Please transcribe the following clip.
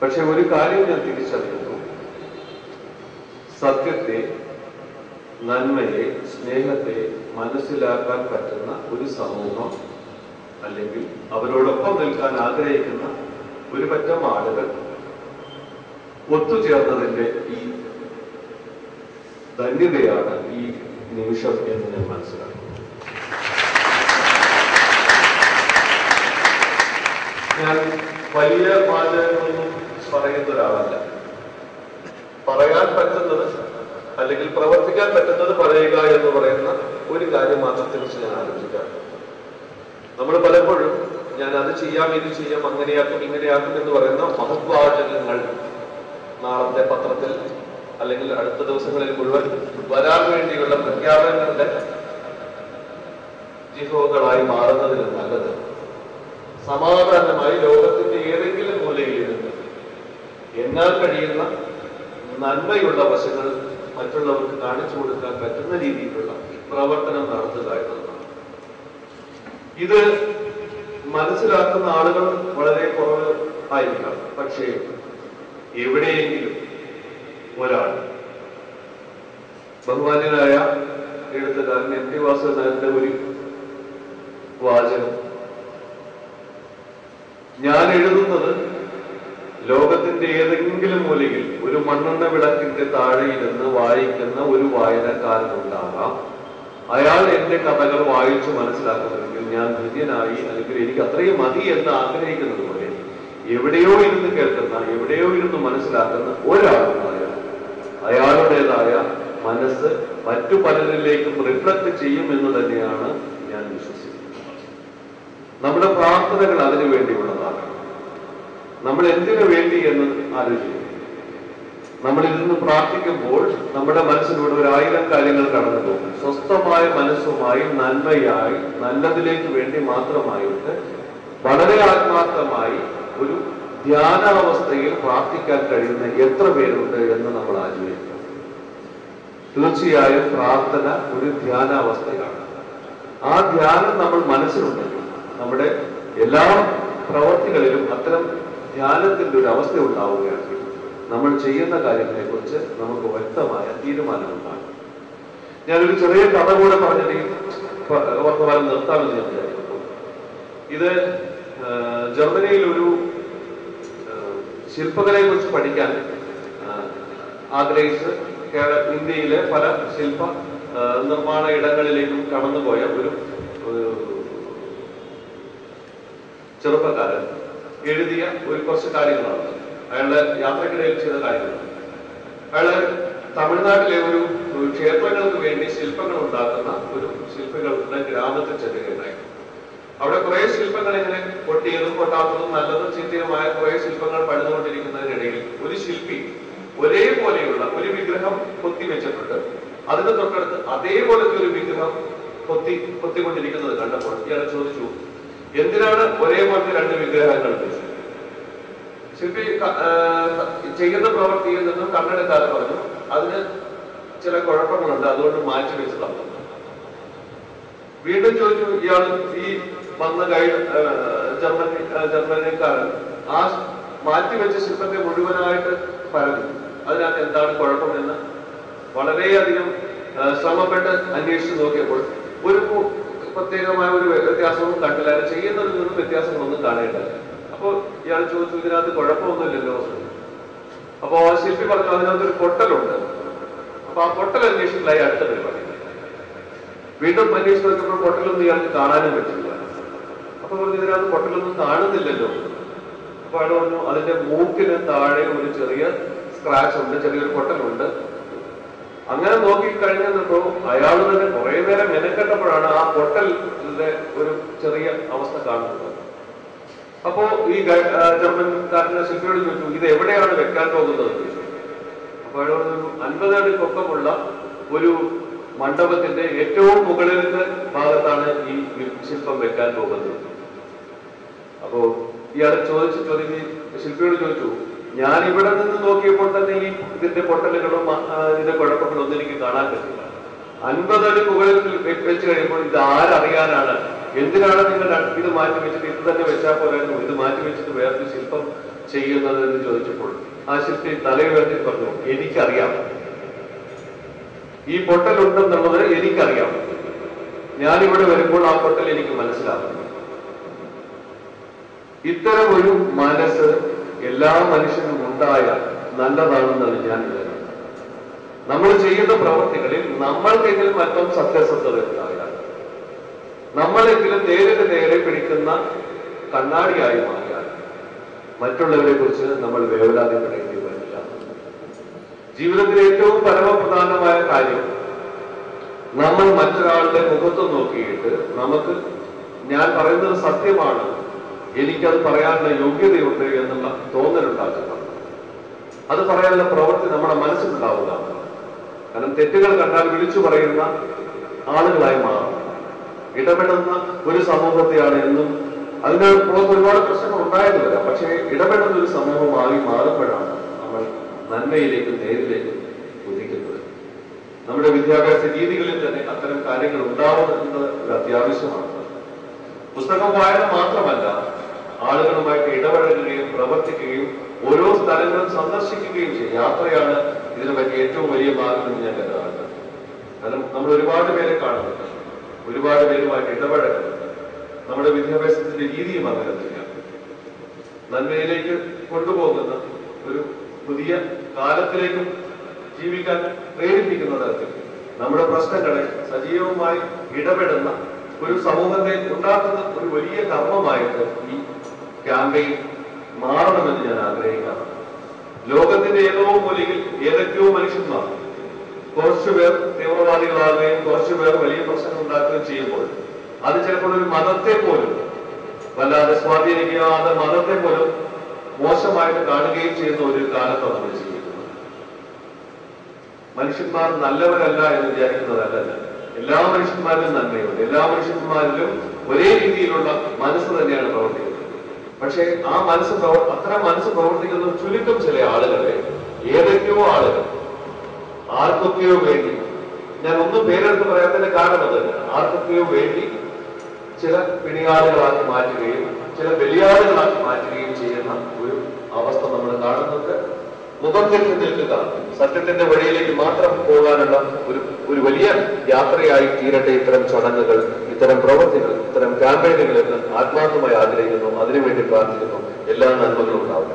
പക്ഷെ ഒരു കാര്യം ഞാൻ തിരിച്ചറിയുന്നു, സത്യത്തെ, നന്മയെ, സ്നേഹത്തെ മനസ്സിലാക്കാൻ പറ്റുന്ന ഒരു സമൂഹം, അല്ലെങ്കിൽ അവരോടൊപ്പം നിൽക്കാൻ ആഗ്രഹിക്കുന്ന ഒരു പറ്റം ആളുകൾ ഒത്തുചേർന്നതിന്റെ ഈ ധന്യതയാണ് ഈ നിമിഷം എന്ന് ഞാൻ മനസ്സിലാക്കുന്നു. ഞാൻ വലിയ വാചകങ്ങളൊന്നും പറയുന്ന ഒരാളല്ല. പറയാൻ പറ്റുന്നത് അല്ലെങ്കിൽ പ്രവർത്തിക്കാൻ പറ്റുന്നത് പറയുക എന്ന് പറയുന്ന ഒരു കാര്യം മാത്രത്തെക്കുറിച്ച് ഞാൻ ആലോചിക്കാം. നമ്മൾ പലപ്പോഴും ഞാൻ അത് ചെയ്യാം, ഇത് ചെയ്യാം, അങ്ങനെയാക്കും, ഇങ്ങനെയാക്കും എന്ന് പറയുന്ന മഹത്വാചകങ്ങൾ നാളത്തെ പത്രത്തിൽ അല്ലെങ്കിൽ അടുത്ത ദിവസങ്ങളിൽ മുഴുവൻ വരാൻ വേണ്ടിയുള്ള പ്രഖ്യാപനങ്ങളുടെ ജിഹോകളായി മാറുന്നതിന് നല്ലത് സമാധാനമായി ലോകത്തിന്റെ ഏതെങ്കിലും മൂലയിൽ ഇരുന്ന് എന്നാൽ കഴിയുന്ന നന്മയുള്ള വശങ്ങൾ മറ്റുള്ളവർക്ക് കാണിച്ചു കൊടുക്കാൻ പറ്റുന്ന രീതിയിലുള്ള പ്രവർത്തനം നടത്തുക എന്നതാണ്. ഇത് മനസ്സിലാക്കുന്ന ആളുകൾ വളരെ കുറവ് ആയിരിക്കാം. പക്ഷേ എവിടെയെങ്കിലും ഒരാൾ, ബഹുമാന്യനായ എഴുത്തുകാരൻ എം ടി വാസുദേവന്റെ ഒരു വാചകം, ഞാൻ എഴുതുന്നത് ലോകത്തിന്റെ ഏതെങ്കിലും മൂലയിൽ ഒരു മണ്ണെണ്ണ വിളക്കിന്റെ താഴെ ഇരുന്ന് വായിക്കുന്ന ഒരു വായനക്കാരനുണ്ടാകാം. അയാൾ എന്റെ കഥകൾ വായിച്ചു മനസ്സിലാക്കുന്നുണ്ടെങ്കിൽ ഞാൻ ധന്യനായി, അല്ലെങ്കിൽ എനിക്ക് അത്രയും മതി എന്ന് ആഗ്രഹിക്കുന്നത് പോലെ എവിടെയോ ഇരുന്ന് കേൾക്കുന്ന, എവിടെയോ ഇരുന്ന് മനസ്സിലാക്കുന്ന ഒരാളുണ്ടായാൽ അയാളുടേതായ മനസ്സ് മറ്റു പലരിലേക്കും റിഫ്ലക്ട് ചെയ്യും എന്ന് തന്നെയാണ് ഞാൻ വിശ്വസിക്കുന്നത്. നമ്മുടെ പ്രാർത്ഥനകൾ അതിനു വേണ്ടിയുള്ളതാണ്. നമ്മൾ എന്തിനു വേണ്ടി എന്ന് ആലോചിക്കും. നമ്മൾ ഇരുന്ന് പ്രാർത്ഥിക്കുമ്പോൾ നമ്മുടെ മനസ്സിലൂടെ 1000 കാര്യങ്ങൾ കടന്നു പോകും. സ്വസ്ഥമായ മനസ്സുമായി, നന്മയായി, നല്ലതിലേക്ക് വേണ്ടി മാത്രമായിട്ട് വളരെ ആത്മാർത്ഥമായി ഒരു ധ്യാനാവസ്ഥയിൽ പ്രാർത്ഥിക്കാൻ കഴിയുന്ന എത്ര പേരുണ്ട് എന്ന് നമ്മൾ ആലോചിക്കും. തീർച്ചയായും പ്രാർത്ഥന ഒരു ധ്യാനാവസ്ഥയാണ്. ആ ധ്യാനം നമ്മൾ മനസ്സിലുണ്ടെങ്കിൽ നമ്മുടെ എല്ലാ പ്രവർത്തികളിലും അത്തരം ധ്യാനത്തിന്റെ ഒരു അവസ്ഥ ഉണ്ടാവുകയാണെങ്കിൽ നമ്മൾ ചെയ്യുന്ന കാര്യങ്ങളെ കുറിച്ച് നമുക്ക് വ്യക്തമായ തീരുമാനമുണ്ടാകും. ഞാനൊരു ചെറിയ കഥ കൂടെ പറഞ്ഞിട്ട് വർത്തമാനം നിർത്താമെന്ന് ഞാൻ വിചാരിക്കുന്നു. ഇത് ജർമ്മനിയിൽ ഒരു ശില്പകലയെ കുറിച്ച് പഠിക്കാൻ ആഗ്രഹിച്ച് ഇന്ത്യയിലെ പല ശില്പ നിർമ്മാണ ഇടങ്ങളിലേക്കും കടന്നുപോയ ഒരു ചെറുപ്പക്കാരൻ എഴുതിയ കുറച്ച് കാര്യങ്ങളാണ്. അയാളുടെ യാത്രക്കിടയിൽ ചെയ്ത കാര്യങ്ങളാണ്. അയാള് തമിഴ്നാട്ടിലെ ഒരു ക്ഷേത്രങ്ങൾക്ക് വേണ്ടി ശില്പങ്ങൾ ഉണ്ടാക്കുന്ന ഒരു ശില്പികളുടെ ഗ്രാമത്തിൽ ചെല്ലുകയുണ്ടായി. അവിടെ കുറെ ശില്പങ്ങൾ ഇങ്ങനെ പൊട്ടിയതും പൊട്ടാത്തതും നല്ലതും ചീത്തയുമായ കുറെ ശില്പങ്ങൾ പണിതുകൊണ്ടിരിക്കുന്നതിനിടയിൽ ഒരു ശില്പി ഒരേപോലെയുള്ള ഒരു വിഗ്രഹം കൊത്തിവെച്ചിട്ടുണ്ട്. അതിന് തൊട്ടടുത്ത് അതേപോലത്തെ ഒരു വിഗ്രഹം കൊത്തിക്കൊണ്ടിരിക്കുന്നത് കണ്ടപ്പോൾ ഇയാൾ ചോദിച്ചു, എന്തിനാണ് ഒരേപോലത്തെ 2 വിഗ്രഹങ്ങൾ? ശില്പി ചെയ്യുന്ന പ്രവൃത്തിയിൽ നിന്നും കണ്ണെടുക്കാതെ പറഞ്ഞു, അതിന് ചില കുഴപ്പങ്ങളുണ്ട്, അതുകൊണ്ട് മാറ്റി വെച്ചതാണ്. വീണ്ടും ചോദിച്ചു ഇയാൾ, ഈ വന്ന ഗൈഡ് ജർമ്മനിക്കാരൻ ആ മാറ്റിവെച്ച ശില്പത്തെ മുഴുവനായിട്ട് പരന്നു. അതിനകത്ത് എന്താണ് കുഴപ്പമെന്ന് വളരെയധികം ശ്രമപ്പെട്ട് അന്വേഷിച്ച് നോക്കിയപ്പോൾ ഒരു പ്രത്യേകമായ ഒരു വ്യത്യാസവും കണ്ടില്ല. ചെയ്യുന്നതിൽ നിന്നും വ്യത്യാസങ്ങളൊന്നും കാണേണ്ടല്ല. അപ്പൊ ഇയാൾ ചോദിച്ചു, ഇതിനകത്ത് കുഴപ്പമൊന്നുമില്ലല്ലോ. അപ്പൊ ആ ശില്പി പറഞ്ഞു, അതിനകത്തൊരു പൊട്ടലുണ്ട്. അപ്പൊ ആ പൊട്ടൽ അന്വേഷിച്ചിട്ടായി അടുത്ത പരിപാടി. വീണ്ടും അന്വേഷിച്ച് നോക്കിയപ്പോൾ പൊട്ടലൊന്നും ഇയാൾക്ക് കാണാനും പറ്റില്ല. അപ്പൊ പറഞ്ഞു, ഇതിനകത്ത് പൊട്ടലൊന്നും കാണുന്നില്ലല്ലോ. അപ്പൊ അയാൾ പറഞ്ഞു, അതിന്റെ മൂക്കിന് താഴെ ഒരു ചെറിയ സ്ക്രാച്ച് ഉണ്ട്, ചെറിയൊരു പൊട്ടലുണ്ട്. അങ്ങനെ നോക്കിക്കഴിഞ്ഞപ്പോ അയാൾ തന്നെ കുറെ നേരം മെനക്കെട്ടപ്പോഴാണ് ആ പൊട്ടലിന്റെ ഒരു ചെറിയ അവസ്ഥ കാണുന്നത്. അപ്പോ ഈ ജർമ്മൻകാരന്റെ ശില്പിയോട് ചോദിച്ചു, ഇത് എവിടെയാണ് വെക്കാൻ പോകുന്നത്? അപ്പൊ അയാൾ 50 അടി പൊക്കമുള്ള ഒരു മണ്ഡപത്തിന്റെ ഏറ്റവും മുകളിലത്തെ ഭാഗത്താണ് ഈ ശില്പം വെക്കാൻ പോകുന്നത്. അപ്പോ ഇയാളെ ശില്പിയോട് ചോദിച്ചു, ഞാൻ ഇവിടെ നിന്ന് നോക്കിയപ്പോൾ തന്നെ ഈ ഇതിന്റെ പൊട്ടലുകളും ഇതിന്റെ കുഴപ്പങ്ങളും ഒന്നും എനിക്ക് കാണാൻ പറ്റില്ല. 50 അടി മുകളിൽ വെച്ച് കഴിയുമ്പോൾ ഇത് ആരറിയാനാണ്? എന്തിനാണ് നിങ്ങൾ ഇത് മാറ്റി വെച്ചിട്ട് ഇത് തന്നെ വെച്ചാൽ പോരായിരുന്നു? ഇത് മാറ്റി വെച്ചിട്ട് വേറൊരു ശില്പം ചെയ്യുന്നത് എന്ന് ചോദിച്ചപ്പോൾ ആ ശില്പി തലയുയർത്തി പറഞ്ഞു, എനിക്കറിയാം, ഈ പൊട്ടലുണ്ടെന്നുള്ളത് എനിക്കറിയാം. ഞാനിവിടെ വരുമ്പോൾ ആ പൊട്ടൽ എനിക്ക് മനസ്സിലാകുന്നു. ഇത്തരം ഒരു മനസ്സ് എല്ലാ മനുഷ്യനും ഉണ്ടായാൽ നല്ലതാണെന്നാണ് ഞാൻ കരുതുന്നത്. നമ്മൾ ചെയ്യുന്ന പ്രവൃത്തികളിൽ നമ്മൾക്കെങ്കിലും അല്പം സത്യസന്ധത ഉണ്ടായാൽ, നമ്മളെങ്കിലും നേരിട്ട് നേരെ പിടിക്കുന്ന കണ്ണാടിയായി മാറിയാൽ മറ്റുള്ളവരെ കുറിച്ച് നമ്മൾ വേവലാതിപ്പെടേണ്ടി വരില്ല. ജീവിതത്തിലെ ഏറ്റവും പരമപ്രധാനമായ കാര്യം നമ്മൾ മറ്റൊരാളുടെ മുഖത്ത് നോക്കിയിട്ട് നമുക്ക് ഞാൻ പറയുന്നത് സത്യമാണ്, എനിക്കത് പറയാനുള്ള യോഗ്യതയുണ്ട് എന്നുള്ള തോന്നലുണ്ടാക്കുക. അത് പറയാനുള്ള പ്രവൃത്തി നമ്മുടെ മനസ്സിലുണ്ടാവുക. കാരണം തെറ്റുകൾ കണ്ടാൽ വിളിച്ചു പറയുന്ന ആളുകളായി മാറും. ഇടപെടുന്ന ഒരു സമൂഹത്തെയാണ് എന്നും അതിന് പുറത്ത് ഒരുപാട് പ്രശ്നങ്ങൾ ഉണ്ടായെന്ന് വരാം. പക്ഷേ ഇടപെടുന്ന ഒരു സമൂഹമായി മാറുമ്പോഴാണ് നമ്മൾ നന്മയിലേക്കും നേരിലേക്കും കുതിക്കുന്നത്. നമ്മുടെ വിദ്യാഭ്യാസ രീതികളിൽ തന്നെ അത്തരം കാര്യങ്ങൾ ഉണ്ടാവുന്നത് ഒരു അത്യാവശ്യമാണ്. പുസ്തകം വായന മാത്രമല്ല, ആളുകളുമായിട്ട് ഇടപഴകുകയും പ്രവർത്തിക്കുകയും ഓരോ സ്ഥലങ്ങളും സന്ദർശിക്കുകയും ചെയ്യും. യാത്രയാണ് ഇതിനെ പറ്റി ഏറ്റവും വലിയ ഭാഗം എന്ന് ഞാൻ കരുതാറുണ്ട്. കാരണം നമ്മൾ ഒരുപാട് പേരെ കാണുന്നുണ്ട്, ഒരുപാട് പേരുമായിട്ട് ഇടപഴകുന്നുണ്ട്. നമ്മുടെ വിദ്യാഭ്യാസത്തിന്റെ രീതിയും അങ്ങനെ തന്നെയാണ്. നന്മയിലേക്ക് കൊണ്ടുപോകുന്ന ഒരു പുതിയ കാലത്തിലേക്കും ജീവിക്കാൻ പ്രേരിപ്പിക്കുന്ന തരത്തിൽ നമ്മുടെ പ്രശ്നങ്ങളെ സജീവമായി ഇടപെടുന്ന ഒരു സമൂഹത്തെ ഉണ്ടാക്കുന്ന ഒരു വലിയ കർമ്മമായിട്ട് ഈ ക്യാമ്പയിൻ മാറണമെന്ന് ഞാൻ ആഗ്രഹിക്കാറുണ്ട്. ലോകത്തിന്റെ ഏതോ മൂലയിൽ ഏതൊക്കെയോ മനുഷ്യന്മാർ, കുറച്ചുപേർ തീവ്രവാദികളാകുകയും കുറച്ചുപേർ വലിയ പ്രശ്നങ്ങൾ ഉണ്ടാക്കുകയും ചെയ്യുമ്പോൾ അത് ചിലപ്പോൾ ഒരു മതത്തെ പോലും വല്ലാതെ സ്വാധീനിക്കാതെ മതത്തെ പോലും മോശമായിട്ട് കാണുകയും ചെയ്യുന്ന ഒരു കാലത്താണ് നമ്മൾ ജീവിക്കുന്നത്. മനുഷ്യന്മാർ നല്ലവരല്ല എന്ന് വിചാരിക്കുന്നതല്ല. എല്ലാ മനുഷ്യന്മാരിലും നന്മയുണ്ട്. എല്ലാ മനുഷ്യന്മാരിലും ഒരേ രീതിയിലുള്ള മനസ്സ് തന്നെയാണ് പ്രവർത്തിക്കുന്നത്. പക്ഷേ ആ അത്തരം മനസ്സ് പ്രവർത്തിക്കുന്ന ചുരുക്കം ചില ആളുകളെ, ഏതൊക്കെയോ ആളുകൾ ആർക്കൊക്കെയോ വേണ്ടി, ഞാൻ ഒന്നും പേരെടുത്ത് പറയാത്തതിന്റെ കാരണം അത് തന്നെയാണ്, ആർക്കൊക്കെയോ വേണ്ടി ചില പിണിയാളുകളാക്കി മാറ്റുകയും ചില ബലിയാളുകളാക്കി മാറ്റുകയും ചെയ്യുന്ന ഒരു അവസ്ഥ നമ്മൾ കാണുന്നത്. മുഖം തിരിഞ്ഞു നിൽക്കുക, സത്യത്തിന്റെ വഴിയിലേക്ക് മാത്രം പോകാനുള്ള ഒരു വലിയ യാത്രയായി തീരട്ടെ ഇത്തരം ചടങ്ങുകൾ, ഇത്തരം പ്രവൃത്തികൾ, ഇത്തരം ക്യാമ്പയിനുകൾ എന്ന് ആത്മാർത്ഥമായി ആഗ്രഹിക്കുന്നു. അതിനുവേണ്ടി പ്രാർത്ഥിക്കുന്നു. എല്ലാ നന്മകളും ഉണ്ടാവുക.